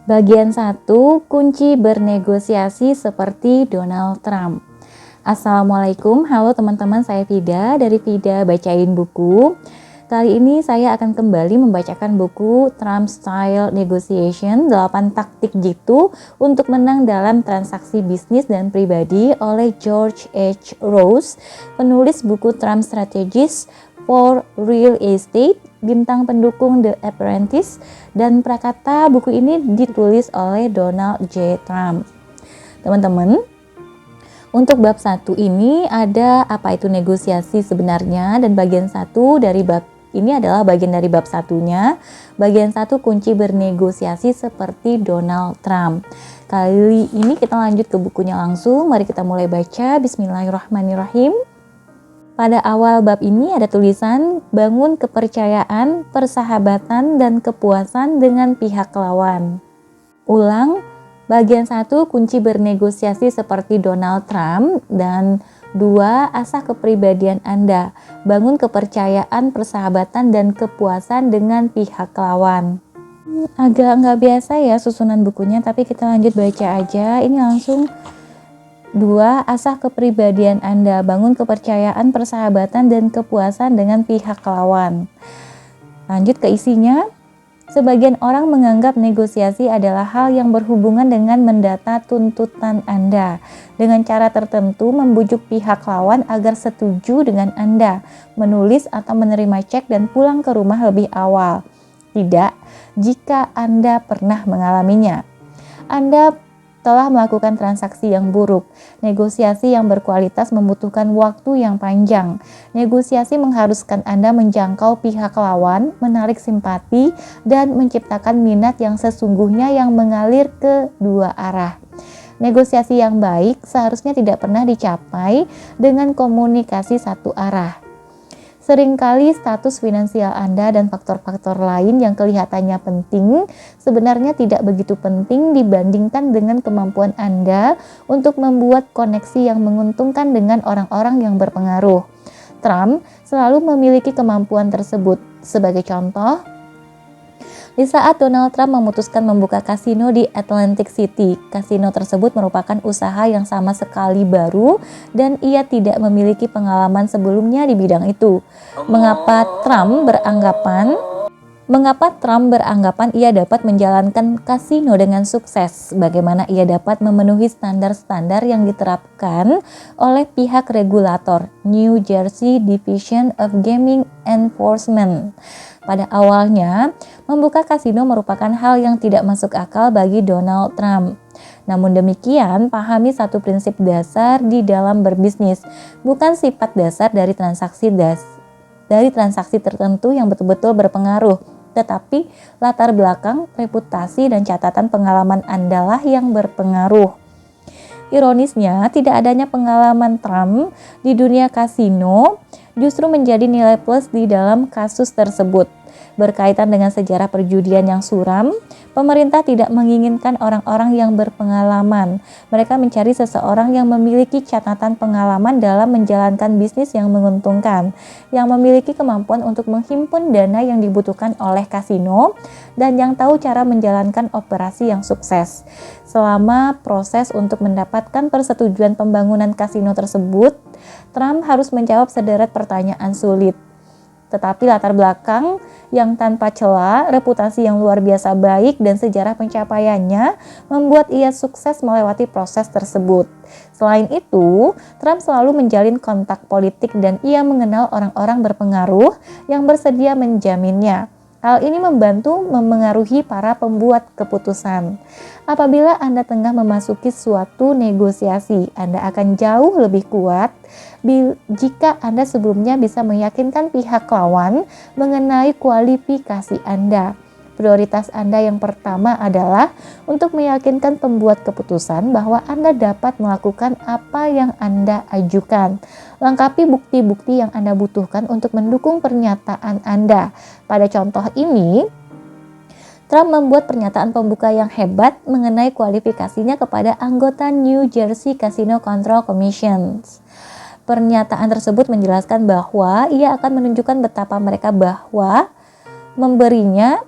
Bagian 1, kunci bernegosiasi seperti Donald Trump. Assalamualaikum, halo teman-teman, saya Vida dari Vida Bacain Buku. Kali ini saya akan kembali membacakan buku Trump Style Negotiation, 8 taktik jitu untuk menang dalam transaksi bisnis dan pribadi oleh George H. Roose, penulis buku Trump Strategies for Real Estate, bintang pendukung The Apprentice, dan prakata buku ini ditulis oleh Donald J. Trump. Teman-teman, untuk bab 1 ini ada apa itu negosiasi sebenarnya, dan bagian 1 dari bab ini adalah bagian dari bab satunya. Bagian 1, kunci bernegosiasi seperti Donald Trump. Kali ini kita lanjut ke bukunya langsung. Mari kita mulai baca. Bismillahirrahmanirrahim. Pada awal bab ini ada tulisan bangun kepercayaan, persahabatan, dan kepuasan dengan pihak lawan. Ulang, bagian 1, kunci bernegosiasi seperti Donald Trump, dan 2, asah kepribadian Anda, bangun kepercayaan, persahabatan, dan kepuasan dengan pihak lawan. Agak nggak biasa ya susunan bukunya, tapi kita lanjut baca aja. Ini langsung 2, asah kepribadian Anda, bangun kepercayaan, persahabatan, dan kepuasan dengan pihak lawan. Lanjut ke isinya. Sebagian orang menganggap negosiasi adalah hal yang berhubungan dengan mendata tuntutan Anda, dengan cara tertentu membujuk pihak lawan agar setuju dengan Anda, menulis atau menerima cek dan pulang ke rumah lebih awal. Tidak, jika Anda pernah mengalaminya. Anda telah melakukan transaksi yang buruk. Negosiasi yang berkualitas membutuhkan waktu yang panjang. Negosiasi mengharuskan Anda menjangkau pihak lawan, menarik simpati, dan menciptakan minat yang sesungguhnya yang mengalir ke dua arah. Negosiasi yang baik seharusnya tidak pernah dicapai dengan komunikasi satu arah. Seringkali status finansial Anda dan faktor-faktor lain yang kelihatannya penting sebenarnya tidak begitu penting dibandingkan dengan kemampuan Anda untuk membuat koneksi yang menguntungkan dengan orang-orang yang berpengaruh. Trump selalu memiliki kemampuan tersebut. Sebagai contoh, di saat Donald Trump memutuskan membuka kasino di Atlantic City, kasino tersebut merupakan usaha yang sama sekali baru dan ia tidak memiliki pengalaman sebelumnya di bidang itu. Mengapa Trump beranggapan ia dapat menjalankan kasino dengan sukses? Bagaimana ia dapat memenuhi standar-standar yang diterapkan oleh pihak regulator New Jersey Division of Gaming Enforcement? Pada awalnya, membuka kasino merupakan hal yang tidak masuk akal bagi Donald Trump. Namun demikian, pahami satu prinsip dasar di dalam berbisnis, bukan sifat dasar dari transaksi tertentu yang betul-betul berpengaruh, tetapi latar belakang, reputasi, dan catatan pengalaman Anda lah yang berpengaruh. Ironisnya, tidak adanya pengalaman Trump di dunia kasino justru menjadi nilai plus di dalam kasus tersebut. Berkaitan dengan sejarah perjudian yang suram, pemerintah tidak menginginkan orang-orang yang berpengalaman. Mereka mencari seseorang yang memiliki catatan pengalaman dalam menjalankan bisnis yang menguntungkan, yang memiliki kemampuan untuk menghimpun dana yang dibutuhkan oleh kasino, dan yang tahu cara menjalankan operasi yang sukses. Selama proses untuk mendapatkan persetujuan pembangunan kasino tersebut, Trump harus menjawab sederet pertanyaan sulit. Tetapi latar belakang yang tanpa celah, reputasi yang luar biasa baik, dan sejarah pencapaiannya membuat ia sukses melewati proses tersebut. Selain itu, Trump selalu menjalin kontak politik dan ia mengenal orang-orang berpengaruh yang bersedia menjaminnya. Hal ini membantu memengaruhi para pembuat keputusan. Apabila Anda tengah memasuki suatu negosiasi, Anda akan jauh lebih kuat jika Anda sebelumnya bisa meyakinkan pihak lawan mengenai kualifikasi Anda. Prioritas Anda yang pertama adalah untuk meyakinkan pembuat keputusan bahwa Anda dapat melakukan apa yang Anda ajukan. Lengkapi bukti-bukti yang Anda butuhkan untuk mendukung pernyataan Anda. Pada contoh ini, Trump membuat pernyataan pembuka yang hebat mengenai kualifikasinya kepada anggota New Jersey Casino Control Commission. Pernyataan tersebut menjelaskan bahwa ia akan menunjukkan betapa mereka memberinya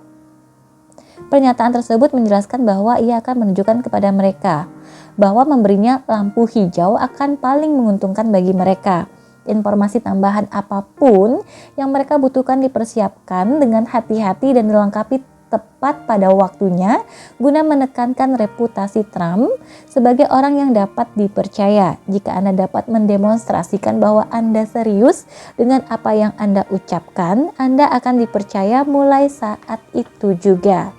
Pernyataan tersebut menjelaskan bahwa ia akan menunjukkan kepada mereka bahwa memberinya lampu hijau akan paling menguntungkan bagi mereka. Informasi tambahan apapun yang mereka butuhkan dipersiapkan dengan hati-hati dan dilengkapi tepat pada waktunya guna menekankan reputasi Trump sebagai orang yang dapat dipercaya. Jika Anda dapat mendemonstrasikan bahwa Anda serius dengan apa yang Anda ucapkan, Anda akan dipercaya mulai saat itu juga.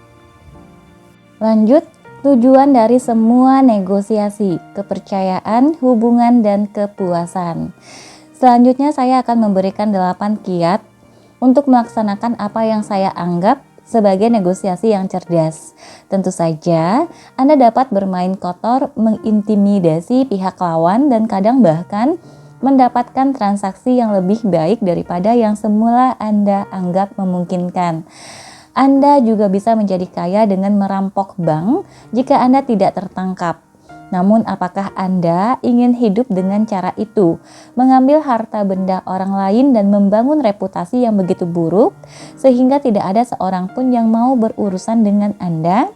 Lanjut, tujuan dari semua negosiasi, kepercayaan, hubungan, dan kepuasan. Selanjutnya saya akan memberikan 8 kiat untuk melaksanakan apa yang saya anggap sebagai negosiasi yang cerdas. Tentu saja, Anda dapat bermain kotor, mengintimidasi pihak lawan, dan kadang bahkan mendapatkan transaksi yang lebih baik daripada yang semula Anda anggap memungkinkan. Anda juga bisa menjadi kaya dengan merampok bank jika Anda tidak tertangkap. Namun apakah Anda ingin hidup dengan cara itu? Mengambil harta benda orang lain dan membangun reputasi yang begitu buruk sehingga tidak ada seorang pun yang mau berurusan dengan Anda?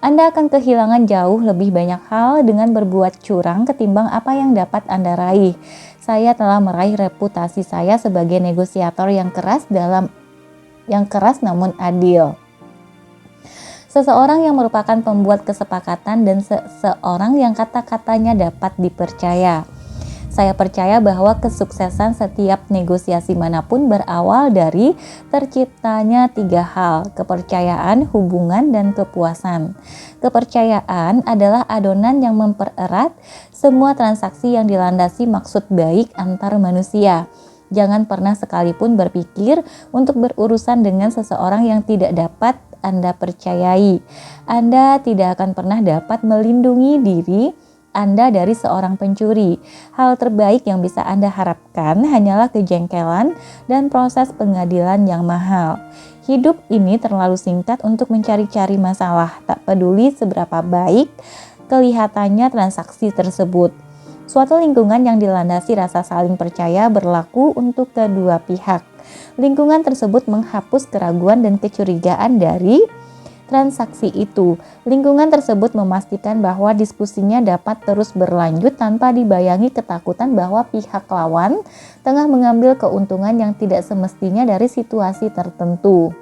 Anda akan kehilangan jauh lebih banyak hal dengan berbuat curang ketimbang apa yang dapat Anda raih. Saya telah meraih reputasi saya sebagai negosiator yang keras namun adil. Seseorang yang merupakan pembuat kesepakatan dan seseorang yang kata-katanya dapat dipercaya. Saya percaya bahwa kesuksesan setiap negosiasi manapun berawal dari terciptanya 3 hal: kepercayaan, hubungan, dan kepuasan. Kepercayaan adalah adonan yang mempererat semua transaksi yang dilandasi maksud baik antar manusia. Jangan pernah sekalipun berpikir untuk berurusan dengan seseorang yang tidak dapat Anda percayai. Anda tidak akan pernah dapat melindungi diri Anda dari seorang pencuri. Hal terbaik yang bisa Anda harapkan hanyalah kejengkelan dan proses pengadilan yang mahal. Hidup ini terlalu singkat untuk mencari-cari masalah, tak peduli seberapa baik kelihatannya transaksi tersebut. Suatu lingkungan yang dilandasi rasa saling percaya berlaku untuk kedua pihak. Lingkungan tersebut menghapus keraguan dan kecurigaan dari transaksi itu. Lingkungan tersebut memastikan bahwa diskusinya dapat terus berlanjut tanpa dibayangi ketakutan bahwa pihak lawan tengah mengambil keuntungan yang tidak semestinya dari situasi tertentu.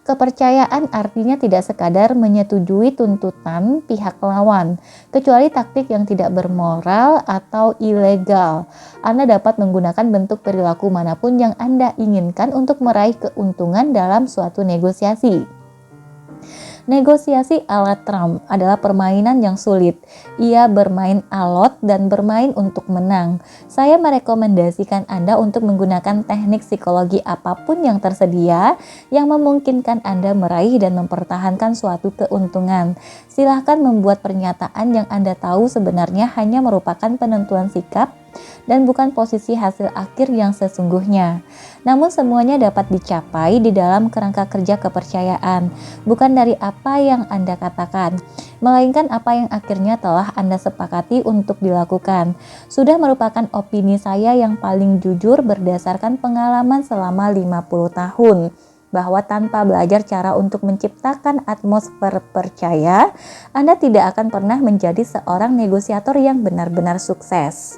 Kepercayaan artinya tidak sekadar menyetujui tuntutan pihak lawan, kecuali taktik yang tidak bermoral atau ilegal. Anda dapat menggunakan bentuk perilaku manapun yang Anda inginkan untuk meraih keuntungan dalam suatu negosiasi. Negosiasi ala Trump adalah permainan yang sulit. Ia bermain alot dan bermain untuk menang. Saya merekomendasikan Anda untuk menggunakan teknik psikologi apapun yang tersedia yang memungkinkan Anda meraih dan mempertahankan suatu keuntungan. Silahkan membuat pernyataan yang Anda tahu sebenarnya hanya merupakan penentuan sikap dan bukan posisi hasil akhir yang sesungguhnya. Namun semuanya dapat dicapai di dalam kerangka kerja kepercayaan, bukan dari apa yang Anda katakan, melainkan apa yang akhirnya telah Anda sepakati untuk dilakukan. Sudah merupakan opini saya yang paling jujur berdasarkan pengalaman selama 50 tahun, bahwa tanpa belajar cara untuk menciptakan atmosfer percaya, Anda tidak akan pernah menjadi seorang negosiator yang benar-benar sukses.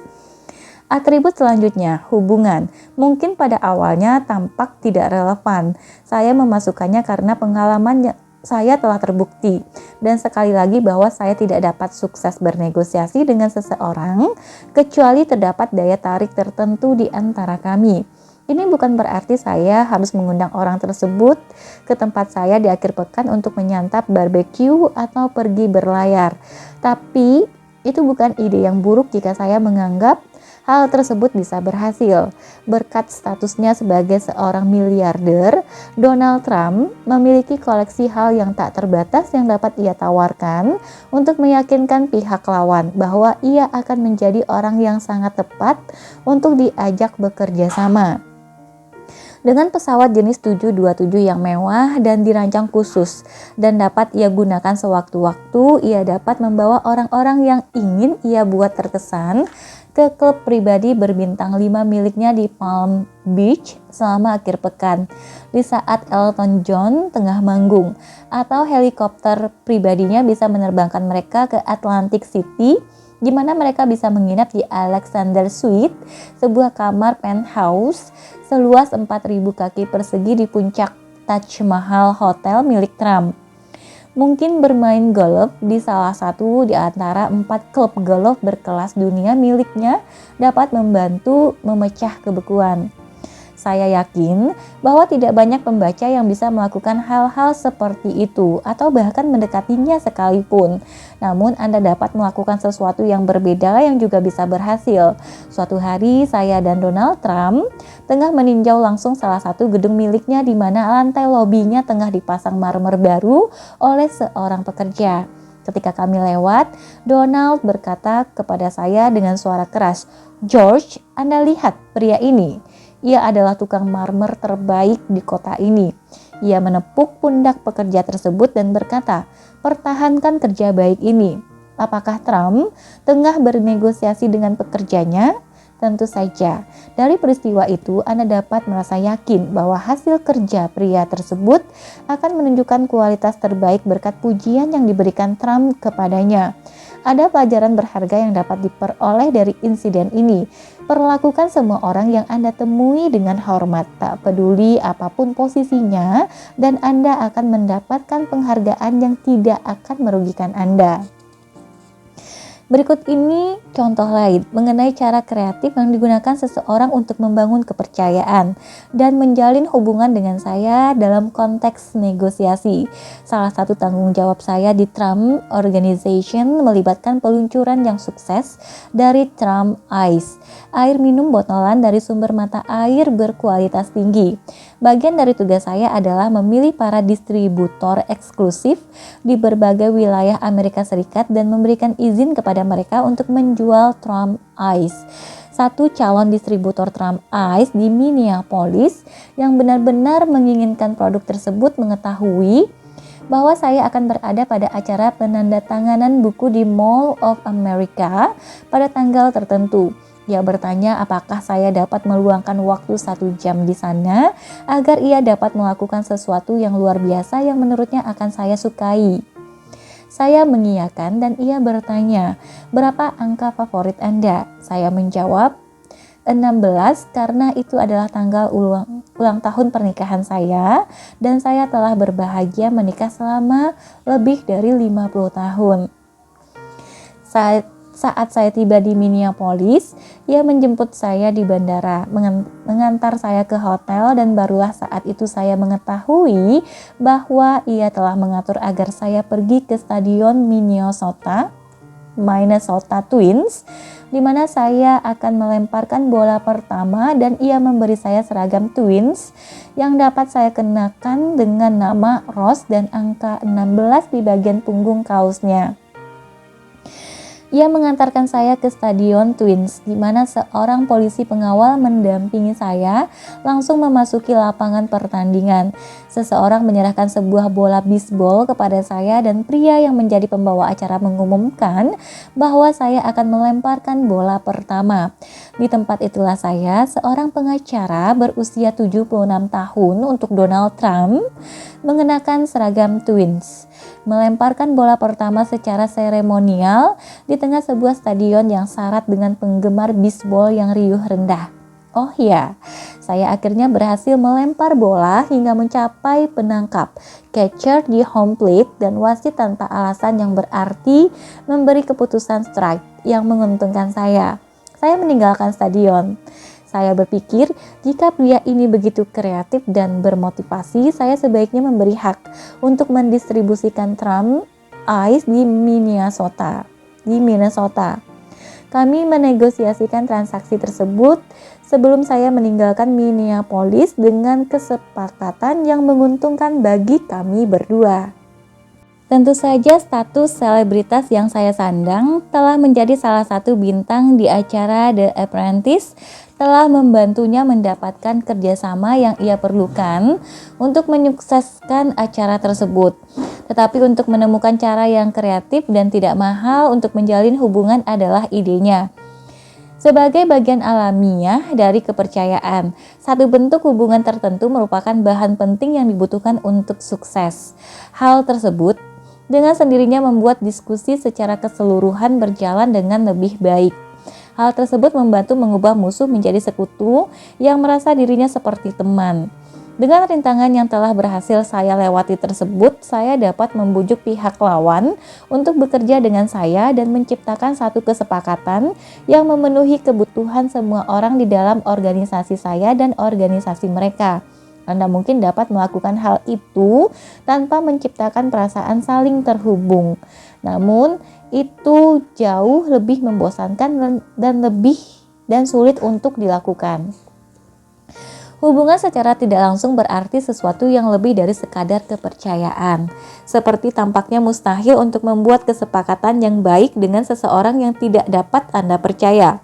Atribut selanjutnya, hubungan. Mungkin pada awalnya tampak tidak relevan. Saya memasukkannya karena pengalaman saya telah terbukti. Dan sekali lagi bahwa saya tidak dapat sukses bernegosiasi dengan seseorang kecuali terdapat daya tarik tertentu di antara kami. Ini bukan berarti saya harus mengundang orang tersebut ke tempat saya di akhir pekan untuk menyantap barbeque atau pergi berlayar. Tapi itu bukan ide yang buruk jika saya menganggap hal tersebut bisa berhasil. Berkat statusnya sebagai seorang miliarder, Donald Trump memiliki koleksi hal yang tak terbatas yang dapat ia tawarkan untuk meyakinkan pihak lawan bahwa ia akan menjadi orang yang sangat tepat untuk diajak bekerja sama. Dengan pesawat jenis 727 yang mewah dan dirancang khusus dan dapat ia gunakan sewaktu-waktu, ia dapat membawa orang-orang yang ingin ia buat terkesan ke klub pribadi berbintang 5 miliknya di Palm Beach selama akhir pekan di saat Elton John tengah manggung, atau helikopter pribadinya bisa menerbangkan mereka ke Atlantic City di mana mereka bisa menginap di Alexander Suite, sebuah kamar penthouse seluas 4.000 kaki persegi di puncak Taj Mahal Hotel milik Trump. Mungkin bermain golf di salah satu di antara 4 klub golf berkelas dunia miliknya dapat membantu memecah kebekuan. Saya yakin bahwa tidak banyak pembaca yang bisa melakukan hal-hal seperti itu atau bahkan mendekatinya sekalipun. Namun Anda dapat melakukan sesuatu yang berbeda yang juga bisa berhasil. Suatu hari saya dan Donald Trump tengah meninjau langsung salah satu gedung miliknya di mana lantai lobinya tengah dipasang marmer baru oleh seorang pekerja. Ketika kami lewat, Donald berkata kepada saya dengan suara keras, "George, Anda lihat pria ini. Ia adalah tukang marmer terbaik di kota ini." Ia menepuk pundak pekerja tersebut dan berkata, "Pertahankan kerja baik ini." Apakah Trump tengah bernegosiasi dengan pekerjanya? Tentu saja. Dari peristiwa itu, Anda dapat merasa yakin bahwa hasil kerja pria tersebut akan menunjukkan kualitas terbaik berkat pujian yang diberikan Trump kepadanya. Ada pelajaran berharga yang dapat diperoleh dari insiden ini. Perlakukan semua orang yang Anda temui dengan hormat, tak peduli apapun posisinya, dan Anda akan mendapatkan penghargaan yang tidak akan merugikan Anda. Berikut ini contoh lain mengenai cara kreatif yang digunakan seseorang untuk membangun kepercayaan dan menjalin hubungan dengan saya dalam konteks negosiasi. Salah satu tanggung jawab saya di Trump Organization melibatkan peluncuran yang sukses dari Trump Ice, air minum botolan dari sumber mata air berkualitas tinggi. Bagian dari tugas saya adalah memilih para distributor eksklusif di berbagai wilayah Amerika Serikat dan memberikan izin kepada mereka untuk menjual Trump Ice. Satu calon distributor Trump Ice di Minneapolis yang benar-benar menginginkan produk tersebut mengetahui bahwa saya akan berada pada acara penandatanganan buku di Mall of America pada tanggal tertentu. Ia bertanya apakah saya dapat meluangkan waktu 1 jam di sana agar ia dapat melakukan sesuatu yang luar biasa yang menurutnya akan saya sukai. Saya mengiyakan dan ia bertanya, "Berapa angka favorit Anda?" Saya menjawab, 16 karena itu adalah tanggal ulang tahun pernikahan saya dan saya telah berbahagia menikah selama lebih dari 50 tahun. Saat saya tiba di Minneapolis, ia menjemput saya di bandara, mengantar saya ke hotel dan barulah saat itu saya mengetahui bahwa ia telah mengatur agar saya pergi ke stadion Minnesota Twins, di mana saya akan melemparkan bola pertama dan ia memberi saya seragam Twins yang dapat saya kenakan dengan nama Rose dan angka 16 di bagian punggung kaosnya. Ia mengantarkan saya ke stadion Twins, di mana seorang polisi pengawal mendampingi saya langsung memasuki lapangan pertandingan. Seseorang menyerahkan sebuah bola bisbol kepada saya dan pria yang menjadi pembawa acara mengumumkan bahwa saya akan melemparkan bola pertama. Di tempat itulah saya, seorang pengacara berusia 76 tahun untuk Donald Trump, mengenakan seragam Twins, melemparkan bola pertama secara seremonial di tengah sebuah stadion yang syarat dengan penggemar bisbol yang riuh rendah. Oh ya, saya akhirnya berhasil melempar bola hingga mencapai penangkap, catcher di home plate, dan wasit tanpa alasan yang berarti memberi keputusan strike yang menguntungkan saya. Saya meninggalkan stadion. Saya berpikir, jika pria ini begitu kreatif dan bermotivasi, saya sebaiknya memberi hak untuk mendistribusikan Trump Ice di Minnesota. Kami menegosiasikan transaksi tersebut sebelum saya meninggalkan Minneapolis dengan kesepakatan yang menguntungkan bagi kami berdua. Tentu saja status selebritas yang saya sandang telah menjadi salah satu bintang di acara The Apprentice, telah membantunya mendapatkan kerjasama yang ia perlukan untuk menyukseskan acara tersebut. Tetapi untuk menemukan cara yang kreatif dan tidak mahal untuk menjalin hubungan adalah idenya. Sebagai bagian alamiah dari kepercayaan, satu bentuk hubungan tertentu merupakan bahan penting yang dibutuhkan untuk sukses. Hal tersebut dengan sendirinya membuat diskusi secara keseluruhan berjalan dengan lebih baik. Hal tersebut membantu mengubah musuh menjadi sekutu yang merasa dirinya seperti teman. Dengan rintangan yang telah berhasil saya lewati tersebut, saya dapat membujuk pihak lawan untuk bekerja dengan saya dan menciptakan satu kesepakatan yang memenuhi kebutuhan semua orang di dalam organisasi saya dan organisasi mereka. Anda mungkin dapat melakukan hal itu tanpa menciptakan perasaan saling terhubung. Namun, itu jauh lebih membosankan dan sulit untuk dilakukan. Hubungan secara tidak langsung berarti sesuatu yang lebih dari sekadar kepercayaan. Seperti tampaknya mustahil untuk membuat kesepakatan yang baik dengan seseorang yang tidak dapat Anda percaya.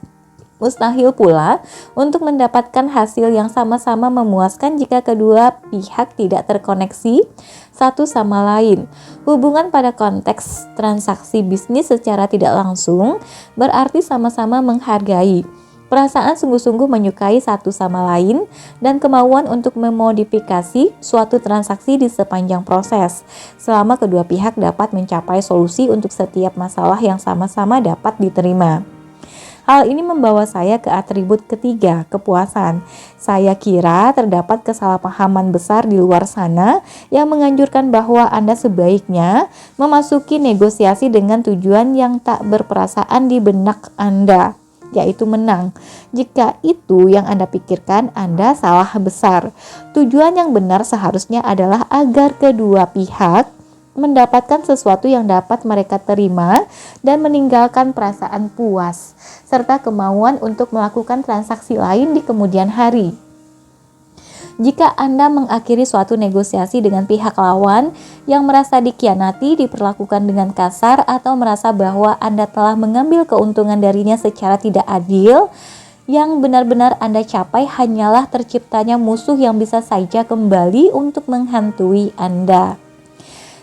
Mustahil pula untuk mendapatkan hasil yang sama-sama memuaskan jika kedua pihak tidak terkoneksi satu sama lain. Hubungan pada konteks transaksi bisnis secara tidak langsung berarti sama-sama menghargai, perasaan sungguh-sungguh menyukai satu sama lain, dan kemauan untuk memodifikasi suatu transaksi di sepanjang proses, selama kedua pihak dapat mencapai solusi untuk setiap masalah yang sama-sama dapat diterima. Hal ini membawa saya ke atribut ketiga, kepuasan. Saya kira terdapat kesalahpahaman besar di luar sana yang menganjurkan bahwa Anda sebaiknya memasuki negosiasi dengan tujuan yang tak berperasaan di benak Anda, yaitu menang. Jika itu yang Anda pikirkan, Anda salah besar. Tujuan yang benar seharusnya adalah agar kedua pihak mendapatkan sesuatu yang dapat mereka terima dan meninggalkan perasaan puas, serta kemauan untuk melakukan transaksi lain di kemudian hari. Jika Anda mengakhiri suatu negosiasi dengan pihak lawan yang merasa dikhianati, diperlakukan dengan kasar, atau merasa bahwa Anda telah mengambil keuntungan darinya secara tidak adil, yang benar-benar Anda capai hanyalah terciptanya musuh yang bisa saja kembali untuk menghantui Anda.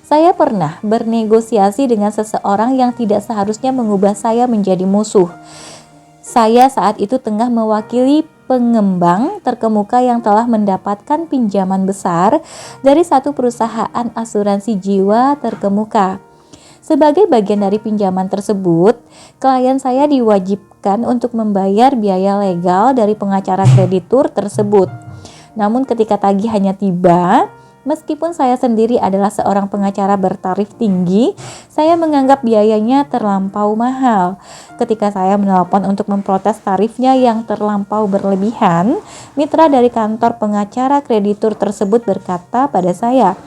Saya pernah bernegosiasi dengan seseorang yang tidak seharusnya mengubah saya menjadi musuh. Saya saat itu tengah mewakili pengembang terkemuka yang telah mendapatkan pinjaman besar dari satu perusahaan asuransi jiwa terkemuka. Sebagai bagian dari pinjaman tersebut, klien saya diwajibkan untuk membayar biaya legal dari pengacara kreditur tersebut. Namun ketika tagihannya tiba, meskipun saya sendiri adalah seorang pengacara bertarif tinggi, saya menganggap biayanya terlampau mahal. Ketika saya menelpon untuk memprotes tarifnya yang terlampau berlebihan, mitra dari kantor pengacara kreditur tersebut berkata pada saya,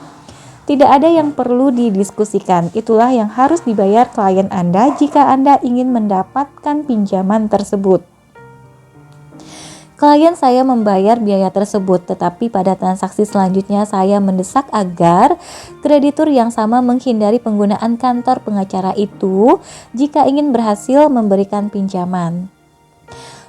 "Tidak ada yang perlu didiskusikan, itulah yang harus dibayar klien Anda jika Anda ingin mendapatkan pinjaman tersebut." Klien saya membayar biaya tersebut, tetapi pada transaksi selanjutnya saya mendesak agar kreditur yang sama menghindari penggunaan kantor pengacara itu jika ingin berhasil memberikan pinjaman.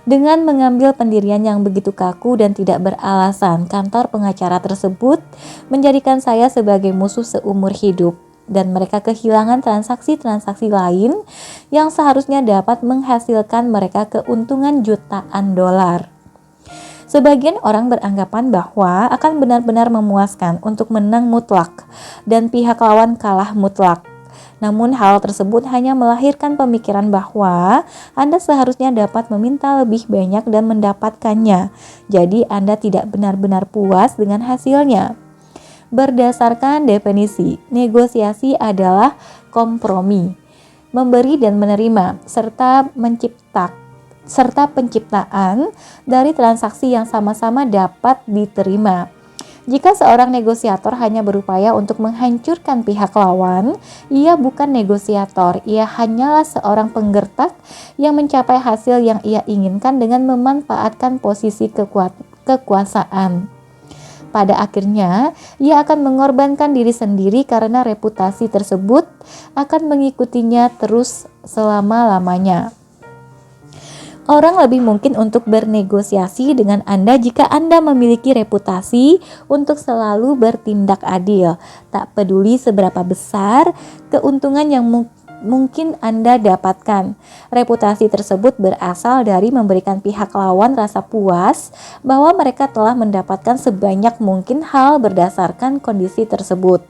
Dengan mengambil pendirian yang begitu kaku dan tidak beralasan, kantor pengacara tersebut menjadikan saya sebagai musuh seumur hidup, dan mereka kehilangan transaksi-transaksi lain yang seharusnya dapat menghasilkan mereka keuntungan jutaan dolar. Sebagian orang beranggapan bahwa akan benar-benar memuaskan untuk menang mutlak dan pihak lawan kalah mutlak. Namun hal tersebut hanya melahirkan pemikiran bahwa Anda seharusnya dapat meminta lebih banyak dan mendapatkannya. Jadi Anda tidak benar-benar puas dengan hasilnya. Berdasarkan definisi, negosiasi adalah kompromi, memberi dan menerima, serta penciptaan dari transaksi yang sama-sama dapat diterima. Jika seorang negosiator hanya berupaya untuk menghancurkan pihak lawan, ia bukan negosiator, ia hanyalah seorang penggertak yang mencapai hasil yang ia inginkan dengan memanfaatkan posisi kekuasaan. Pada akhirnya, ia akan mengorbankan diri sendiri karena reputasi tersebut akan mengikutinya terus selama-lamanya. Orang lebih mungkin untuk bernegosiasi dengan Anda jika Anda memiliki reputasi untuk selalu bertindak adil, tak peduli seberapa besar keuntungan mungkin Anda dapatkan. Reputasi tersebut berasal dari memberikan pihak lawan rasa puas bahwa mereka telah mendapatkan sebanyak mungkin hal berdasarkan kondisi tersebut.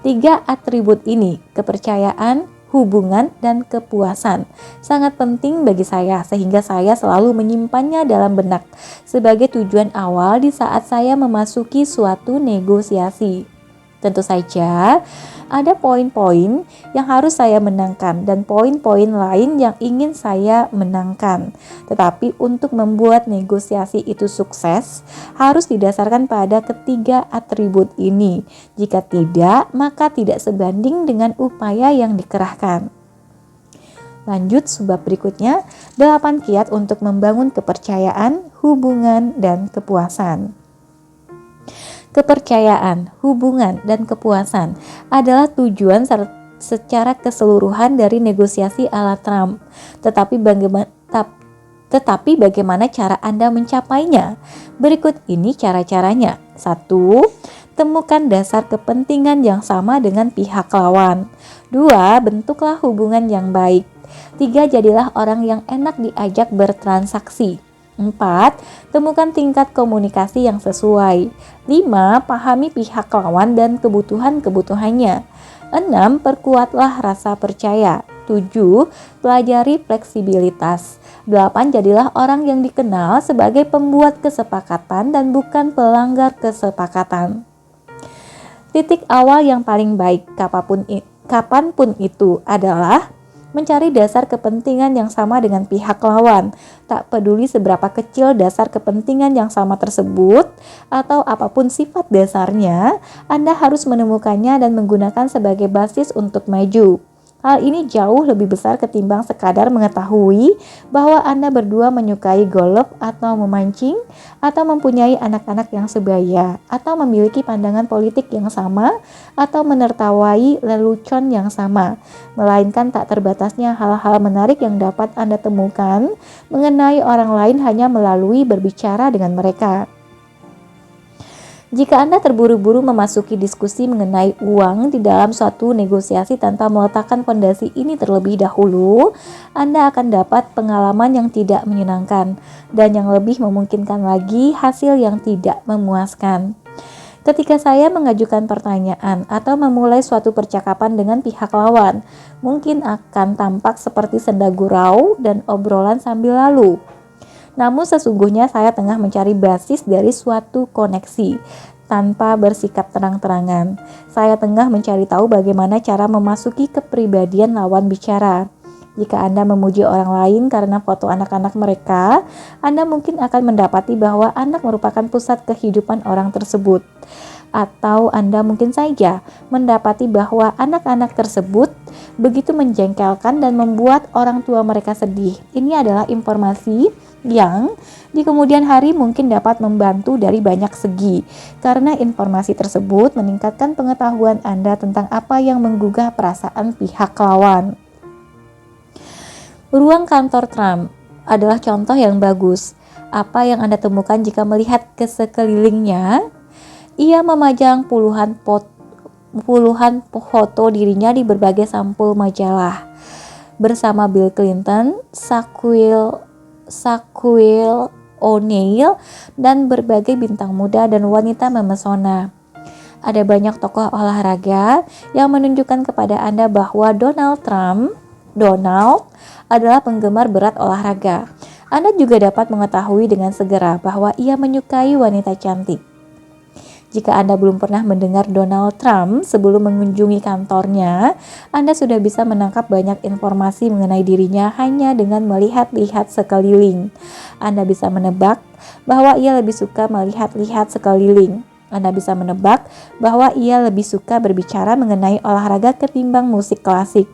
3 atribut ini, kepercayaan, hubungan, dan kepuasan, sangat penting bagi saya sehingga saya selalu menyimpannya dalam benak sebagai tujuan awal di saat saya memasuki suatu negosiasi. Tentu saja ada poin-poin yang harus saya menangkan dan poin-poin lain yang ingin saya menangkan. Tetapi untuk membuat negosiasi itu sukses harus didasarkan pada ketiga atribut ini. Jika tidak, maka tidak sebanding dengan upaya yang dikerahkan. Lanjut subbab berikutnya, 8 kiat untuk membangun kepercayaan, hubungan, dan kepuasan. Kepercayaan, hubungan, dan kepuasan adalah tujuan secara keseluruhan dari negosiasi ala Trump. Tetapi bagaimana cara Anda mencapainya? Berikut ini cara-caranya. 1. Temukan dasar kepentingan yang sama dengan pihak lawan. 2. Bentuklah hubungan yang baik. 3. Jadilah orang yang enak diajak bertransaksi. 4. Temukan tingkat komunikasi yang sesuai. 5. Pahami pihak lawan dan kebutuhan-kebutuhannya. 6. Perkuatlah rasa percaya. 7. Pelajari fleksibilitas. 8. Jadilah orang yang dikenal sebagai pembuat kesepakatan dan bukan pelanggar kesepakatan. Titik awal yang paling baik kapanpun itu adalah mencari dasar kepentingan yang sama dengan pihak lawan. Tak peduli seberapa kecil dasar kepentingan yang sama tersebut atau apapun sifat dasarnya, Anda harus menemukannya dan menggunakan sebagai basis untuk maju. Hal ini jauh lebih besar ketimbang sekadar mengetahui bahwa Anda berdua menyukai golf atau memancing, atau mempunyai anak-anak yang sebaya, atau memiliki pandangan politik yang sama, atau menertawai lelucon yang sama. Melainkan tak terbatasnya hal-hal menarik yang dapat Anda temukan mengenai orang lain hanya melalui berbicara dengan mereka. Jika Anda terburu-buru memasuki diskusi mengenai uang di dalam suatu negosiasi tanpa meletakkan fondasi ini terlebih dahulu, Anda akan dapat pengalaman yang tidak menyenangkan dan yang lebih memungkinkan lagi hasil yang tidak memuaskan. Ketika saya mengajukan pertanyaan atau memulai suatu percakapan dengan pihak lawan, mungkin akan tampak seperti senda gurau dan obrolan sambil lalu. Namun sesungguhnya saya tengah mencari basis dari suatu koneksi tanpa bersikap terang-terangan. Saya tengah mencari tahu bagaimana cara memasuki kepribadian lawan bicara. Jika Anda memuji orang lain karena foto anak-anak mereka, Anda mungkin akan mendapati bahwa anak merupakan pusat kehidupan orang tersebut. Atau Anda mungkin saja mendapati bahwa anak-anak tersebut begitu menjengkelkan dan membuat orang tua mereka sedih. Ini adalah informasi yang di kemudian hari mungkin dapat membantu dari banyak segi, karena informasi tersebut meningkatkan pengetahuan Anda tentang apa yang menggugah perasaan pihak lawan. Ruang kantor Trump adalah contoh yang bagus. Apa yang Anda temukan jika melihat ke sekelilingnya? Ia memajang puluhan foto dirinya di berbagai sampul majalah bersama Bill Clinton, Shaquille O'Neal, dan berbagai bintang muda dan wanita memesona. Ada banyak tokoh olahraga yang menunjukkan kepada Anda bahwa Donald adalah penggemar berat olahraga. Anda juga dapat mengetahui dengan segera bahwa ia menyukai wanita cantik. Jika Anda belum pernah mendengar Donald Trump sebelum mengunjungi kantornya, Anda sudah bisa menangkap banyak informasi mengenai dirinya hanya dengan melihat-lihat sekeliling. Anda bisa menebak bahwa ia lebih suka melihat-lihat sekeliling. Anda bisa menebak bahwa ia lebih suka berbicara mengenai olahraga ketimbang musik klasik.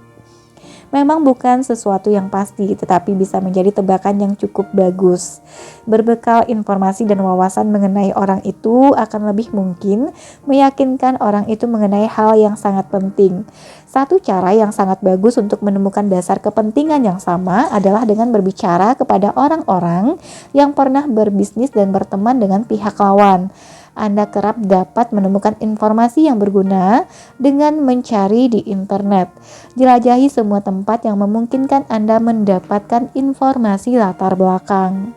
Memang bukan sesuatu yang pasti, tetapi bisa menjadi tebakan yang cukup bagus. Berbekal informasi dan wawasan mengenai orang itu akan lebih mungkin meyakinkan orang itu mengenai hal yang sangat penting. Satu cara yang sangat bagus untuk menemukan dasar kepentingan yang sama adalah dengan berbicara kepada orang-orang yang pernah berbisnis dan berteman dengan pihak lawan. Anda kerap dapat menemukan informasi yang berguna dengan mencari di internet. Jelajahi semua tempat yang memungkinkan Anda mendapatkan informasi latar belakang.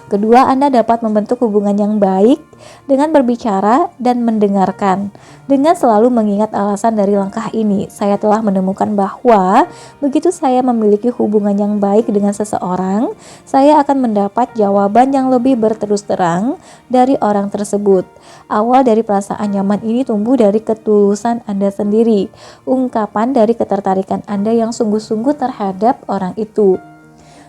Kedua, Anda dapat membentuk hubungan yang baik dengan berbicara dan mendengarkan. Dengan selalu mengingat alasan dari langkah ini, saya telah menemukan bahwa begitu saya memiliki hubungan yang baik dengan seseorang, saya akan mendapat jawaban yang lebih berterus terang dari orang tersebut. Awal dari perasaan nyaman ini tumbuh dari ketulusan Anda sendiri, ungkapan dari ketertarikan Anda yang sungguh-sungguh terhadap orang itu.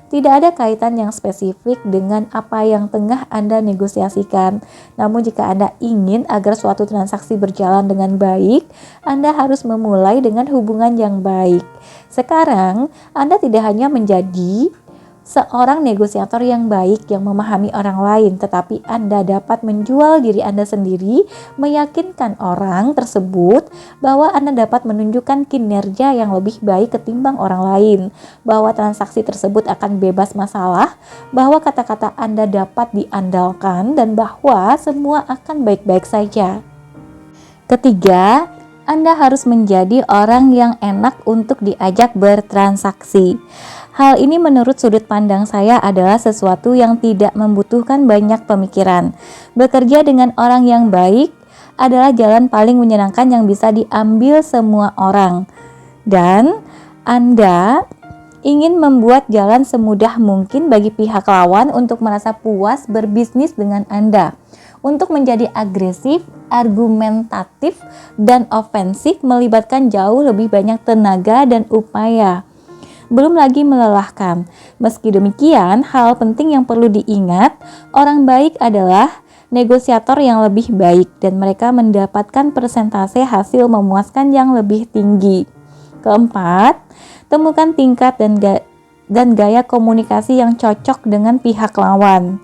Tidak ada kaitan yang spesifik dengan apa yang tengah Anda negosiasikan. Namun jika Anda ingin agar suatu transaksi berjalan dengan baik, Anda harus memulai dengan hubungan yang baik. Sekarang, Anda tidak hanya menjadi seorang negosiator yang baik yang memahami orang lain, tetapi Anda dapat menjual diri Anda sendiri, meyakinkan orang tersebut bahwa Anda dapat menunjukkan kinerja yang lebih baik ketimbang orang lain, bahwa transaksi tersebut akan bebas masalah, bahwa kata-kata Anda dapat diandalkan, dan bahwa semua akan baik-baik saja. Ketiga, Anda harus menjadi orang yang enak untuk diajak bertransaksi. Hal ini menurut sudut pandang saya adalah sesuatu yang tidak membutuhkan banyak pemikiran. Bekerja dengan orang yang baik adalah jalan paling menyenangkan yang bisa diambil semua orang. Dan Anda ingin membuat jalan semudah mungkin bagi pihak lawan untuk merasa puas berbisnis dengan Anda. Untuk menjadi agresif, argumentatif, dan ofensif melibatkan jauh lebih banyak tenaga dan upaya. Belum lagi melelahkan. Meski demikian, hal penting yang perlu diingat, orang baik adalah negosiator yang lebih baik dan mereka mendapatkan persentase hasil memuaskan yang lebih tinggi. Keempat, temukan tingkat dan gaya komunikasi yang cocok dengan pihak lawan.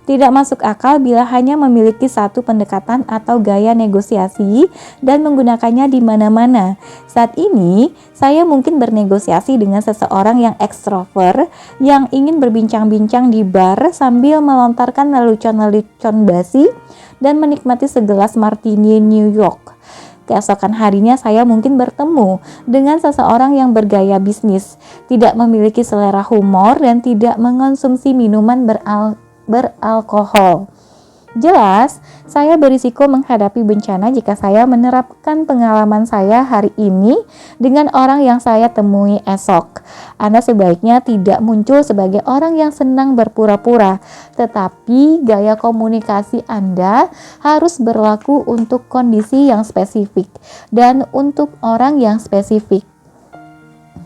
Tidak masuk akal bila hanya memiliki satu pendekatan atau gaya negosiasi dan menggunakannya di mana-mana. Saat ini, saya mungkin bernegosiasi dengan seseorang yang ekstrovert yang ingin berbincang-bincang di bar sambil melontarkan lelucon-lelucon basi dan menikmati segelas martini New York. Keesokan harinya saya mungkin bertemu dengan seseorang yang bergaya bisnis, tidak memiliki selera humor dan tidak mengonsumsi minuman beralkohol. Jelas, saya berisiko menghadapi bencana jika saya menerapkan pengalaman saya hari ini dengan orang yang saya temui esok. Anda sebaiknya tidak muncul sebagai orang yang senang berpura-pura, tetapi gaya komunikasi Anda harus berlaku untuk kondisi yang spesifik dan untuk orang yang spesifik.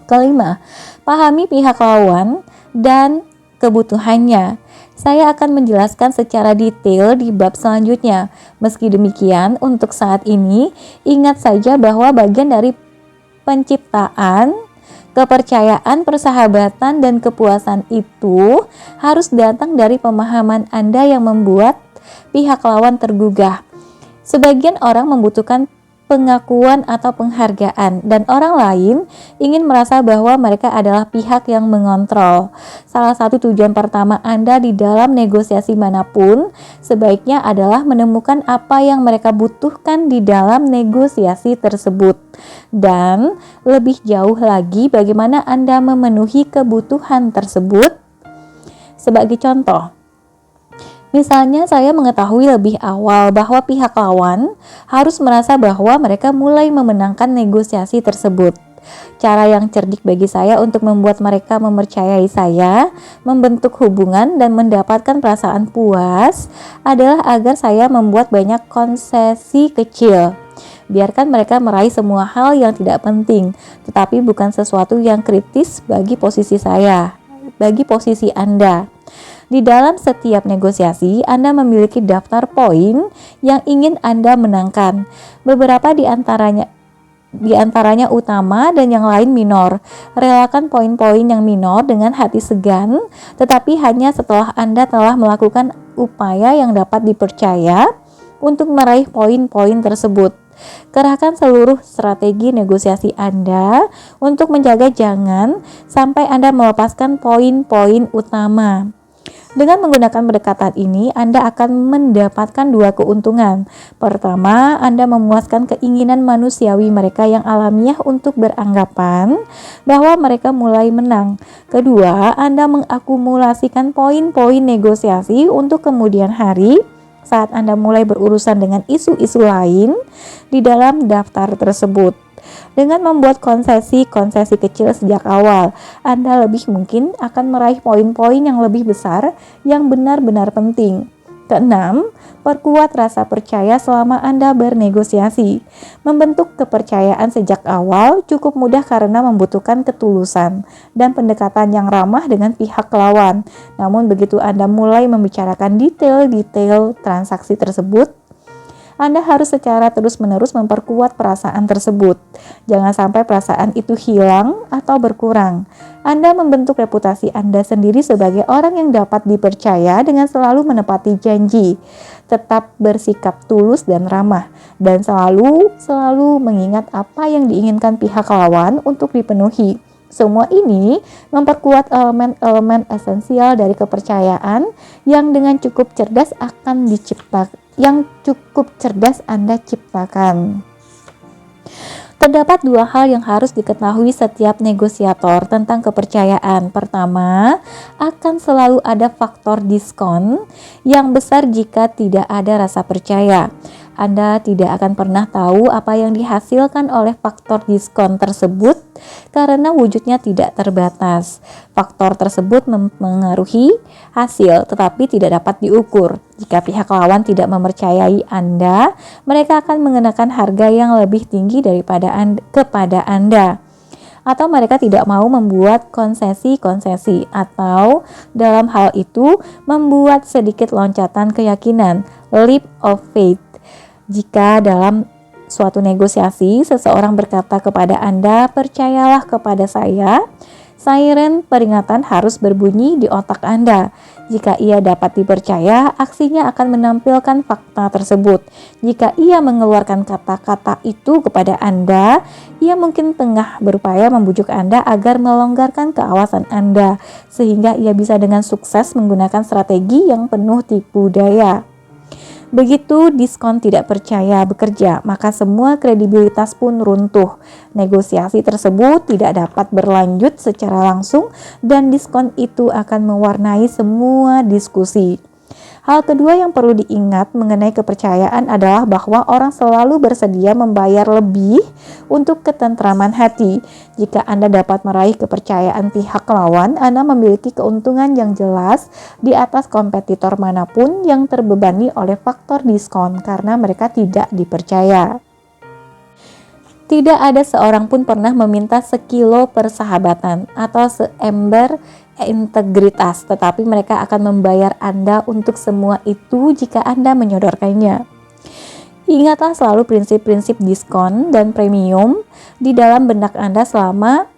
Kelima, pahami pihak lawan dan kebutuhannya. Saya akan menjelaskan secara detail di bab selanjutnya. Meski demikian, untuk saat ini, ingat saja bahwa bagian dari penciptaan, kepercayaan, persahabatan, dan kepuasan itu harus datang dari pemahaman Anda yang membuat pihak lawan tergugah. Sebagian orang membutuhkan pengakuan atau penghargaan, dan orang lain ingin merasa bahwa mereka adalah pihak yang mengontrol. Salah satu tujuan pertama Anda di dalam negosiasi manapun sebaiknya adalah menemukan apa yang mereka butuhkan di dalam negosiasi tersebut, dan lebih jauh lagi bagaimana Anda memenuhi kebutuhan tersebut. Sebagai contoh, misalnya saya mengetahui lebih awal bahwa pihak lawan harus merasa bahwa mereka mulai memenangkan negosiasi tersebut. Cara yang cerdik bagi saya untuk membuat mereka mempercayai saya, membentuk hubungan dan mendapatkan perasaan puas adalah agar saya membuat banyak konsesi kecil. Biarkan mereka meraih semua hal yang tidak penting, tetapi bukan sesuatu yang kritis bagi posisi saya, bagi posisi Anda. Di dalam setiap negosiasi, Anda memiliki daftar poin yang ingin Anda menangkan. Beberapa di antaranya utama dan yang lain minor. Relakan poin-poin yang minor dengan hati segan, tetapi hanya setelah Anda telah melakukan upaya yang dapat dipercaya untuk meraih poin-poin tersebut. Kerahkan seluruh strategi negosiasi Anda untuk menjaga jangan sampai Anda melepaskan poin-poin utama. Dengan menggunakan pendekatan ini, Anda akan mendapatkan dua keuntungan. Pertama, Anda memuaskan keinginan manusiawi mereka yang alamiah untuk beranggapan bahwa mereka mulai menang. Kedua, Anda mengakumulasikan poin-poin negosiasi untuk kemudian hari saat Anda mulai berurusan dengan isu-isu lain di dalam daftar tersebut. Dengan membuat konsesi-konsesi kecil sejak awal, Anda lebih mungkin akan meraih poin-poin yang lebih besar yang benar-benar penting. Keenam, perkuat rasa percaya selama Anda bernegosiasi. Membentuk kepercayaan sejak awal cukup mudah karena membutuhkan ketulusan dan pendekatan yang ramah dengan pihak lawan. Namun begitu Anda mulai membicarakan detail-detail transaksi tersebut, Anda harus secara terus-menerus memperkuat perasaan tersebut. Jangan sampai perasaan itu hilang atau berkurang. Anda membentuk reputasi Anda sendiri sebagai orang yang dapat dipercaya dengan selalu menepati janji, tetap bersikap tulus dan ramah, dan selalu mengingat apa yang diinginkan pihak lawan untuk dipenuhi. Semua ini memperkuat elemen-elemen esensial dari kepercayaan yang dengan cukup cerdas Anda ciptakan. Terdapat dua hal yang harus diketahui setiap negosiator tentang kepercayaan. Pertama, akan selalu ada faktor diskon yang besar jika tidak ada rasa percaya. Anda tidak akan pernah tahu apa yang dihasilkan oleh faktor diskon tersebut karena wujudnya tidak terbatas. Faktor tersebut mempengaruhi hasil tetapi tidak dapat diukur. Jika pihak lawan tidak mempercayai Anda, mereka akan mengenakan harga yang lebih tinggi kepada Anda. Atau mereka tidak mau membuat konsesi-konsesi, atau dalam hal itu membuat sedikit loncatan keyakinan, leap of faith. Jika dalam suatu negosiasi seseorang berkata kepada Anda, "Percayalah kepada saya," siren peringatan harus berbunyi di otak Anda. Jika ia dapat dipercaya, aksinya akan menampilkan fakta tersebut. Jika ia mengeluarkan kata-kata itu kepada Anda, ia mungkin tengah berupaya membujuk Anda agar melonggarkan keawasan Anda, sehingga ia bisa dengan sukses menggunakan strategi yang penuh tipu daya. Begitu diskon tidak percaya bekerja, maka semua kredibilitas pun runtuh. Negosiasi tersebut tidak dapat berlanjut secara langsung dan diskon itu akan mewarnai semua diskusi. Hal kedua yang perlu diingat mengenai kepercayaan adalah bahwa orang selalu bersedia membayar lebih untuk ketentraman hati. Jika Anda dapat meraih kepercayaan pihak lawan, Anda memiliki keuntungan yang jelas di atas kompetitor manapun yang terbebani oleh faktor diskon karena mereka tidak dipercaya. Tidak ada seorang pun pernah meminta sekilo persahabatan atau seember integritas, tetapi mereka akan membayar Anda untuk semua itu jika Anda menyodorkannya. Ingatlah selalu prinsip-prinsip diskon dan premium di dalam benak Anda selama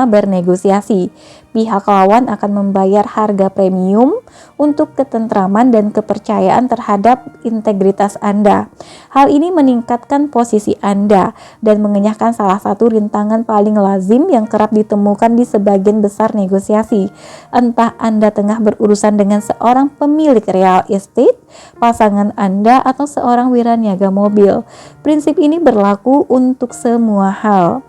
bernegosiasi. Pihak lawan akan membayar harga premium untuk ketentraman dan kepercayaan terhadap integritas Anda. Hal ini meningkatkan posisi Anda dan mengenyahkan salah satu rintangan paling lazim yang kerap ditemukan di sebagian besar negosiasi. Entah Anda tengah berurusan dengan seorang pemilik real estate, pasangan Anda, atau seorang wiraniaga mobil. Prinsip ini berlaku untuk semua hal.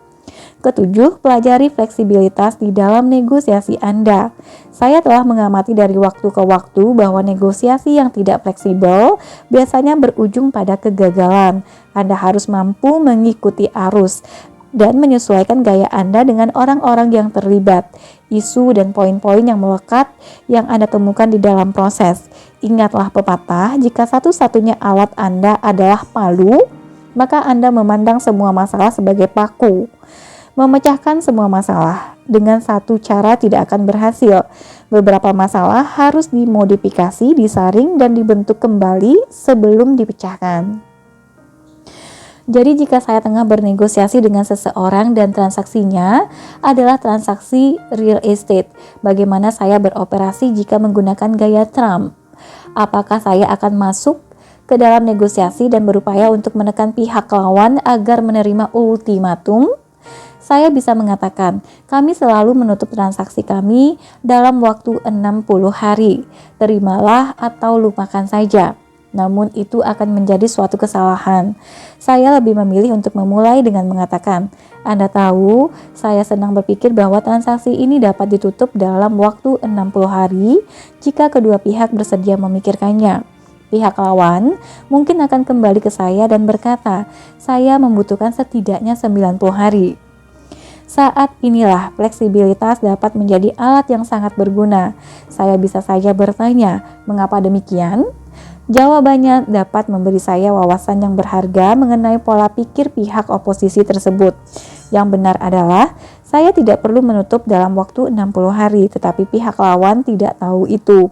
Ketujuh, pelajari fleksibilitas di dalam negosiasi Anda. Saya telah mengamati dari waktu ke waktu bahwa negosiasi yang tidak fleksibel biasanya berujung pada kegagalan. Anda harus mampu mengikuti arus dan menyesuaikan gaya Anda dengan orang-orang yang terlibat, isu dan poin-poin yang melekat yang Anda temukan di dalam proses. Ingatlah pepatah, jika satu-satunya alat Anda adalah palu, maka Anda memandang semua masalah sebagai paku. Memecahkan semua masalah dengan satu cara tidak akan berhasil. Beberapa masalah harus dimodifikasi, disaring, dan dibentuk kembali sebelum dipecahkan. Jadi jika saya tengah bernegosiasi dengan seseorang dan transaksinya adalah transaksi real estate, bagaimana saya beroperasi jika menggunakan gaya Trump? Apakah saya akan masuk ke dalam negosiasi dan berupaya untuk menekan pihak lawan agar menerima ultimatum? Saya bisa mengatakan, kami selalu menutup transaksi kami dalam waktu 60 hari. Terimalah atau lupakan saja. Namun itu akan menjadi suatu kesalahan. Saya lebih memilih untuk memulai dengan mengatakan, Anda tahu, saya senang berpikir bahwa transaksi ini dapat ditutup dalam waktu 60 hari jika kedua pihak bersedia memikirkannya. Pihak lawan mungkin akan kembali ke saya dan berkata, saya membutuhkan setidaknya 90 hari. Saat inilah fleksibilitas dapat menjadi alat yang sangat berguna. Saya bisa saja bertanya, mengapa demikian? Jawabannya dapat memberi saya wawasan yang berharga mengenai pola pikir pihak oposisi tersebut. Yang benar adalah, saya tidak perlu menutup dalam waktu 60 hari, tetapi pihak lawan tidak tahu itu.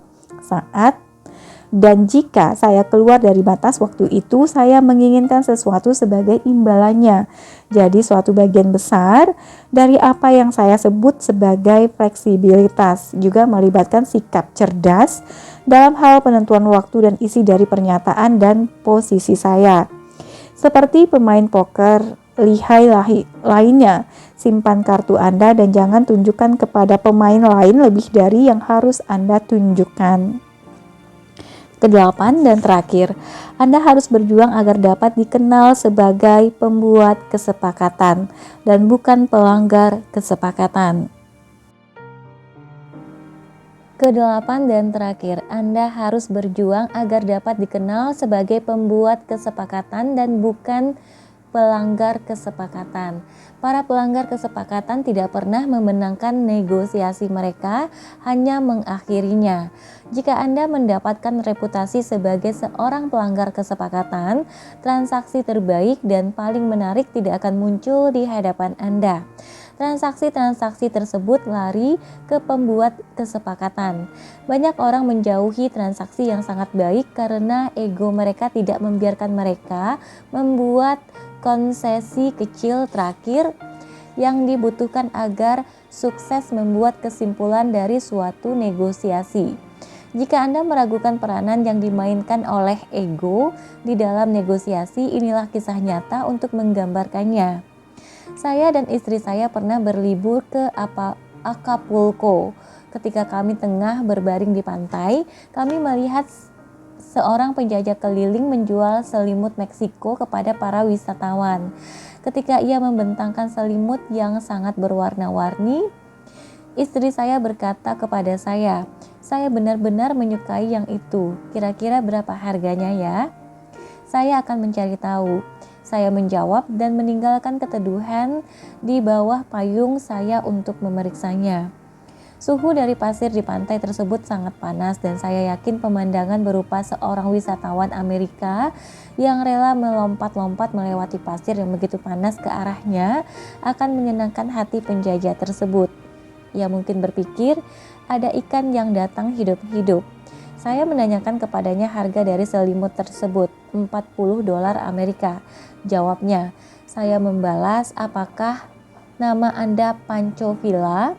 Dan jika saya keluar dari batas waktu itu, saya menginginkan sesuatu sebagai imbalannya. Jadi suatu bagian besar dari apa yang saya sebut sebagai fleksibilitas juga melibatkan sikap cerdas dalam hal penentuan waktu dan isi dari pernyataan dan posisi saya. Seperti pemain poker lihai lainnya, simpan kartu Anda dan jangan tunjukkan kepada pemain lain lebih dari yang harus Anda tunjukkan. Kedelapan dan terakhir, Anda harus berjuang agar dapat dikenal sebagai pembuat kesepakatan dan bukan pelanggar kesepakatan. Kedelapan dan terakhir, Anda harus berjuang agar dapat dikenal sebagai pembuat kesepakatan dan bukan pelanggar kesepakatan. Para pelanggar kesepakatan tidak pernah memenangkan negosiasi mereka, hanya mengakhirinya. Jika Anda mendapatkan reputasi sebagai seorang pelanggar kesepakatan, transaksi terbaik dan paling menarik tidak akan muncul di hadapan Anda. Transaksi-transaksi tersebut lari ke pembuat kesepakatan. Banyak orang menjauhi transaksi yang sangat baik karena ego mereka tidak membiarkan mereka membuat konsesi kecil terakhir yang dibutuhkan agar sukses membuat kesimpulan dari suatu negosiasi. Jika Anda meragukan peranan yang dimainkan oleh ego di dalam negosiasi, inilah kisah nyata untuk menggambarkannya. Saya dan istri saya pernah berlibur ke Acapulco. Ketika kami tengah berbaring di pantai, kami melihat seorang penjajah keliling menjual selimut Meksiko kepada para wisatawan. Ketika ia membentangkan selimut yang sangat berwarna-warni, istri saya berkata kepada saya benar-benar menyukai yang itu. Kira-kira berapa harganya ya? Saya akan mencari tahu. Saya menjawab dan meninggalkan keteduhan di bawah payung saya untuk memeriksanya. Suhu dari pasir di pantai tersebut sangat panas dan saya yakin pemandangan berupa seorang wisatawan Amerika yang rela melompat-lompat melewati pasir yang begitu panas ke arahnya akan menyenangkan hati penjajah tersebut. Ia mungkin berpikir ada ikan yang datang hidup-hidup. Saya menanyakan kepadanya harga dari selimut tersebut, $40 Amerika. Jawabnya, saya membalas, apakah nama Anda Pancho Villa?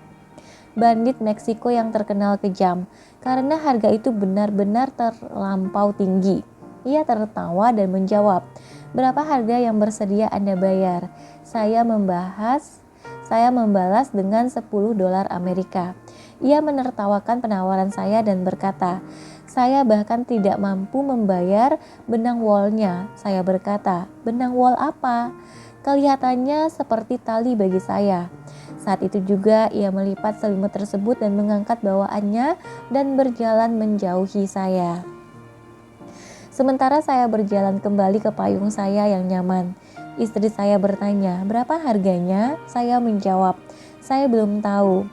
Bandit Meksiko yang terkenal kejam, karena harga itu benar-benar terlampau tinggi. Ia tertawa dan menjawab, berapa harga yang bersedia Anda bayar? Saya membalas dengan $10 Amerika. Ia menertawakan penawaran saya dan berkata, saya bahkan tidak mampu membayar benang wolnya. Saya berkata, benang wol apa? Kelihatannya seperti tali bagi saya. Saat itu juga ia melipat selimut tersebut dan mengangkat bawaannya dan berjalan menjauhi saya. Sementara saya berjalan kembali ke payung saya yang nyaman. Istri saya bertanya, berapa harganya? Saya menjawab, saya belum tahu.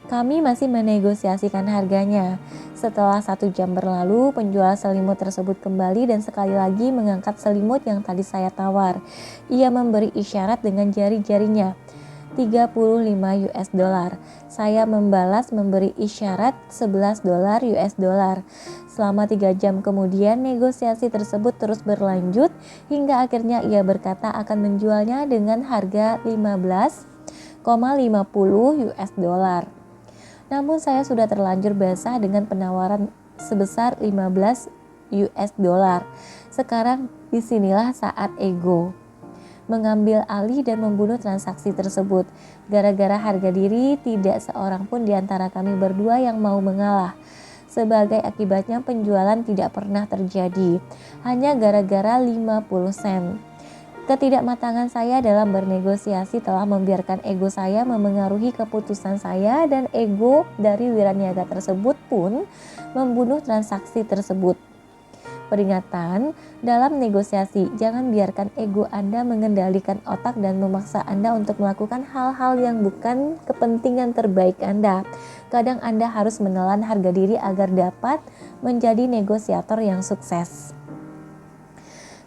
Kami masih menegosiasikan harganya. Setelah 1 jam berlalu, penjual selimut tersebut kembali dan sekali lagi mengangkat selimut yang tadi saya tawar. Ia memberi isyarat dengan jari-jarinya. $35. Saya membalas memberi isyarat $11. Selama 3 jam kemudian, negosiasi tersebut terus berlanjut hingga akhirnya ia berkata akan menjualnya dengan harga $15,50. Namun saya sudah terlanjur basah dengan penawaran sebesar $15. Sekarang disinilah saat ego. mengambil alih dan membunuh transaksi tersebut. Gara-gara harga diri, tidak seorang pun di antara kami berdua yang mau mengalah. Sebagai akibatnya penjualan tidak pernah terjadi, hanya gara-gara 50 sen. Ketidakmatangan saya dalam bernegosiasi telah membiarkan ego saya memengaruhi keputusan saya, dan ego dari wiraniaga tersebut pun membunuh transaksi tersebut. Peringatan, dalam negosiasi, jangan biarkan ego Anda mengendalikan otak dan memaksa Anda untuk melakukan hal-hal yang bukan kepentingan terbaik Anda. Kadang Anda harus menelan harga diri agar dapat menjadi negosiator yang sukses.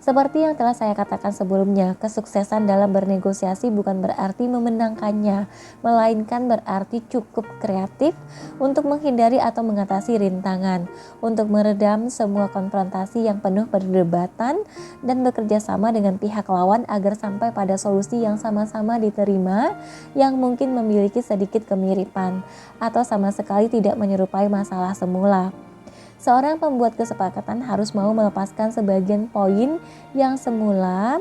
Seperti yang telah saya katakan sebelumnya, kesuksesan dalam bernegosiasi bukan berarti memenangkannya, melainkan berarti cukup kreatif untuk menghindari atau mengatasi rintangan, untuk meredam semua konfrontasi yang penuh perdebatan, dan bekerja sama dengan pihak lawan agar sampai pada solusi yang sama-sama diterima, yang mungkin memiliki sedikit kemiripan, atau sama sekali tidak menyerupai masalah semula. Seorang pembuat kesepakatan harus mau melepaskan sebagian poin yang semula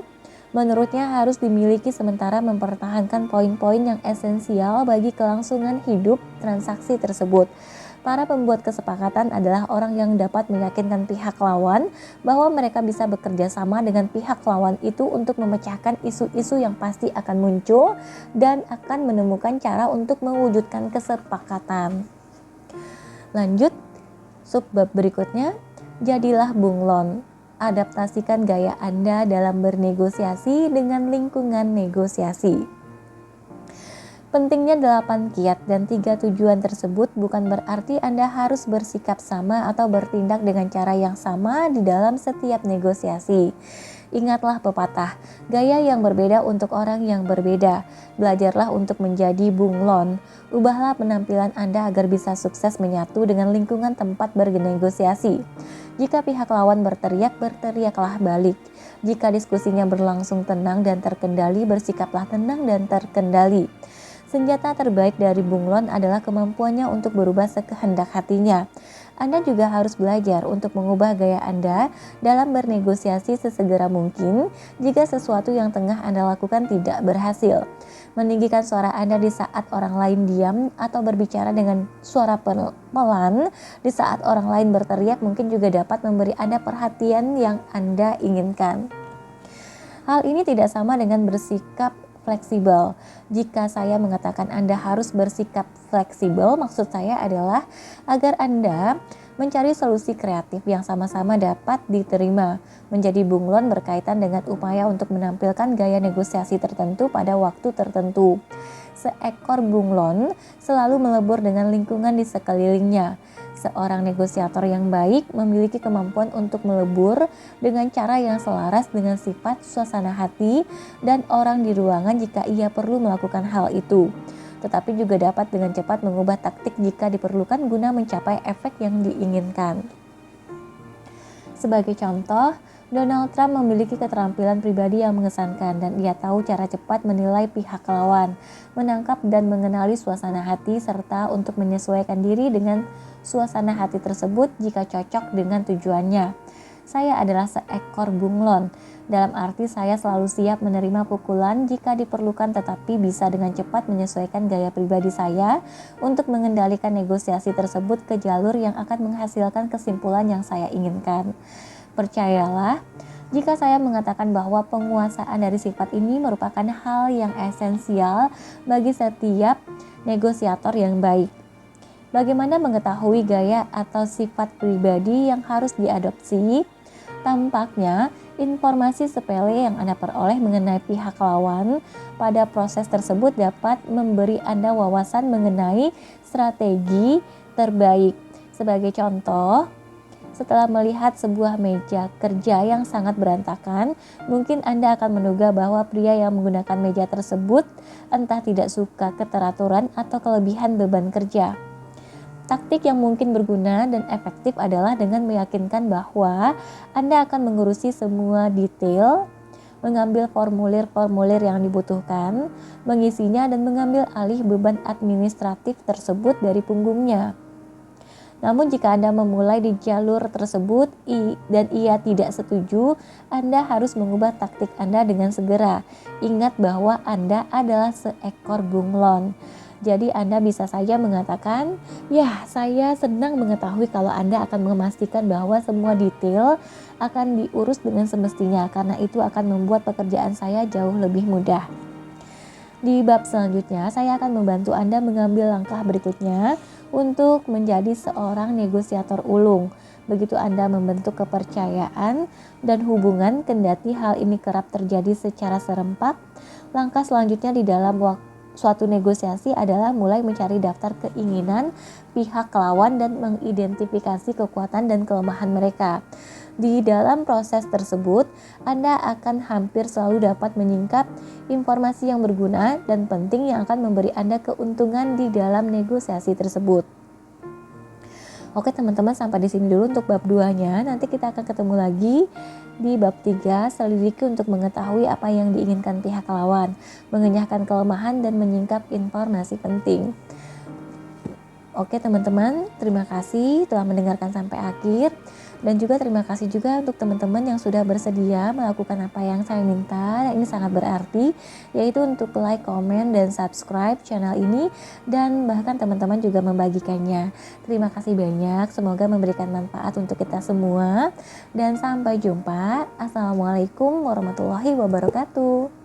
menurutnya harus dimiliki, sementara mempertahankan poin-poin yang esensial bagi kelangsungan hidup transaksi tersebut. Para pembuat kesepakatan adalah orang yang dapat meyakinkan pihak lawan bahwa mereka bisa bekerja sama dengan pihak lawan itu untuk memecahkan isu-isu yang pasti akan muncul dan akan menemukan cara untuk mewujudkan kesepakatan. Lanjut. Subbab berikutnya, jadilah bunglon. Adaptasikan gaya Anda dalam bernegosiasi dengan lingkungan negosiasi. Pentingnya 8 kiat dan 3 tujuan tersebut bukan berarti Anda harus bersikap sama atau bertindak dengan cara yang sama di dalam setiap negosiasi. Ingatlah pepatah, gaya yang berbeda untuk orang yang berbeda. Belajarlah untuk menjadi bunglon. Ubahlah penampilan Anda agar bisa sukses menyatu dengan lingkungan tempat bernegosiasi. Jika pihak lawan berteriak, berteriaklah balik. Jika diskusinya berlangsung tenang dan terkendali, bersikaplah tenang dan terkendali. Senjata terbaik dari bunglon adalah kemampuannya untuk berubah sekehendak hatinya. Anda juga harus belajar untuk mengubah gaya Anda dalam bernegosiasi sesegera mungkin jika sesuatu yang tengah Anda lakukan tidak berhasil. Meninggikan suara Anda di saat orang lain diam atau berbicara dengan suara pelan di saat orang lain berteriak mungkin juga dapat memberi Anda perhatian yang Anda inginkan. Hal ini tidak sama dengan bersikap fleksibel. Jika saya mengatakan Anda harus bersikap fleksibel, maksud saya adalah agar Anda mencari solusi kreatif yang sama-sama dapat diterima. Menjadi bunglon berkaitan dengan upaya untuk menampilkan gaya negosiasi tertentu pada waktu tertentu. Seekor bunglon selalu melebur dengan lingkungan di sekelilingnya. Seorang negosiator yang baik memiliki kemampuan untuk melebur dengan cara yang selaras dengan sifat, suasana hati, dan orang di ruangan jika ia perlu melakukan hal itu. Tetapi juga dapat dengan cepat mengubah taktik jika diperlukan guna mencapai efek yang diinginkan. Sebagai contoh, Donald Trump memiliki keterampilan pribadi yang mengesankan dan ia tahu cara cepat menilai pihak lawan, menangkap dan mengenali suasana hati serta untuk menyesuaikan diri dengan suasana hati tersebut jika cocok dengan tujuannya. Saya adalah seekor bunglon, dalam arti saya selalu siap menerima pukulan jika diperlukan tetapi bisa dengan cepat menyesuaikan gaya pribadi saya untuk mengendalikan negosiasi tersebut ke jalur yang akan menghasilkan kesimpulan yang saya inginkan. Percayalah, jika saya mengatakan bahwa penguasaan dari sifat ini merupakan hal yang esensial bagi setiap negosiator yang baik. Bagaimana mengetahui gaya atau sifat pribadi yang harus diadopsi? Tampaknya, informasi sepele yang Anda peroleh mengenai pihak lawan pada proses tersebut dapat memberi Anda wawasan mengenai strategi terbaik. Sebagai contoh, setelah melihat sebuah meja kerja yang sangat berantakan, mungkin Anda akan menduga bahwa pria yang menggunakan meja tersebut entah tidak suka keteraturan atau kelebihan beban kerja. Taktik yang mungkin berguna dan efektif adalah dengan meyakinkan bahwa Anda akan mengurusi semua detail, mengambil formulir-formulir yang dibutuhkan, mengisinya dan mengambil alih beban administratif tersebut dari punggungnya. Namun jika Anda memulai di jalur tersebut dan ia tidak setuju, Anda harus mengubah taktik Anda dengan segera. Ingat bahwa Anda adalah seekor bunglon. Jadi Anda bisa saja mengatakan, ya saya senang mengetahui kalau Anda akan memastikan bahwa semua detail akan diurus dengan semestinya, karena itu akan membuat pekerjaan saya jauh lebih mudah. Di bab selanjutnya, saya akan membantu Anda mengambil langkah berikutnya untuk menjadi seorang negosiator ulung. Begitu Anda membentuk kepercayaan dan hubungan, kendati hal ini kerap terjadi secara serempak, langkah selanjutnya di dalam suatu negosiasi adalah mulai mencari daftar keinginan pihak lawan dan mengidentifikasi kekuatan dan kelemahan mereka. Di dalam proses tersebut, Anda akan hampir selalu dapat menyingkap informasi yang berguna dan penting yang akan memberi Anda keuntungan di dalam negosiasi tersebut. Oke teman-teman, sampai di sini dulu untuk bab 2-nya. Nanti kita akan ketemu lagi di bab 3, selidiki untuk mengetahui apa yang diinginkan pihak lawan, mengenyahkan kelemahan dan menyingkap informasi penting. Oke teman-teman, terima kasih telah mendengarkan sampai akhir. Dan juga terima kasih juga untuk teman-teman yang sudah bersedia melakukan apa yang saya minta. Ini sangat berarti, yaitu untuk like, komen, dan subscribe channel ini. Dan bahkan teman-teman juga membagikannya. Terima kasih banyak, semoga memberikan manfaat untuk kita semua. Dan sampai jumpa. Assalamualaikum warahmatullahi wabarakatuh.